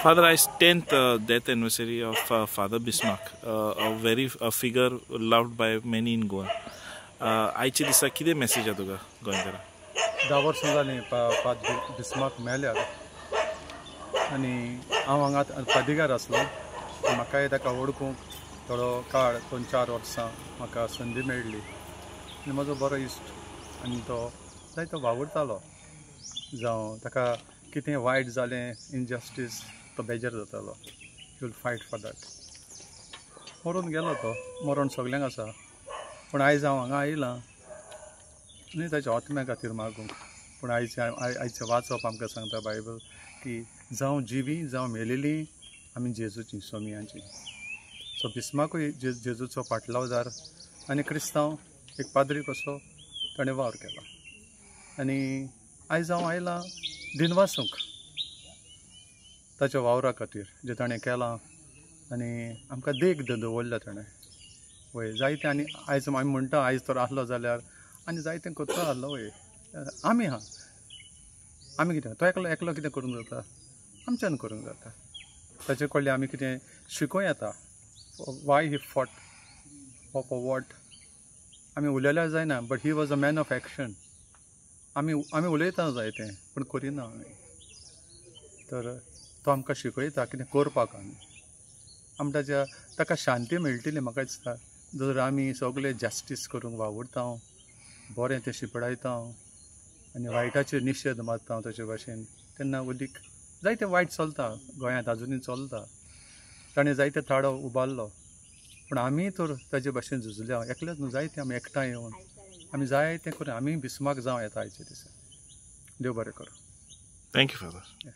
Father, it's 10th death anniversary of Father Bismarck, a figure loved by many in Goa. आयच्या दिसा कितें message आहा तुका गोंयकारां? 10 वर्सां जालीं फाद बिस्मार्क मेल्यार आनी हांव हांगा पाद्रीगार आसलो. म्हाकाय ताका वळखूंक थोडो काळ 2-4 वर्सां म्हाका संदी मेळ्ळी आनी म्हजो बरो इश्ट आनी तो जायतो वावुरतालो. जावं ताका कितें वायट जालें, इनजस्टीस, तो बेजार जातालो. He will fight for that. Maroon गेलो तो, मरण सगल्यांक आसा. पूण आयज हांव हांगा आयलां न्ही ताच्या आत्म्या खातीर मागूंक. पूण आयचें वाचप आमकां सांगता बायबल की जावं जिवीं जावं मेलेलीं आमी जेजूचीं सोमियांचीं. सो बिस्मार्कूय जेजूचो फाटलावदार आनी क्रिस्तांव एक पाद्री कसो ताणें वावर केला. आनी आयज हांव आयलां दिनवासूंक ताच्या वावरा खातीर जें ताणें केलां आनी आमकां देख दवरल्या ताणें. वय जायतें आनी आयज आमी म्हणटा आयज तर आसलो जाल्यार आनी जायतें करता आसलो. वय आमी आहा, आमी कितें तो एकलो कितें करूंक जाता? आमच्यान करूंक जाता. ताचे कडल्यान आमी कितें शिकूं येता. वाय ही फॉट फॉर वॉट. आमी उलयल्यार जायना, but he was a man of action. आमी उलयता जायतें पूण करिना आमी. तर तो आमकां शिकयता कितें करपाक. आमी ताका शांती मेळटली म्हाका दिसता जर आमी सगळे जस्टीस करूंक वावुरता, बरें तें शिपडायता आनी वायटाचेर निशेध मारता तशे भाशेन. तेन्ना उदीक जायतें वायट चलता गोंयांत, आजुनूय चलता. ताणें जायते ताळो उबारलो पूण आमी तर ताजे भाशेन झुजल्या. एकलेच न्हू, जायते आमी एकठांय येवन आमी जायतें करून आमी बिस्मार्क जावं येता आयचे दिसा. देव बरें करूं. Thank you father.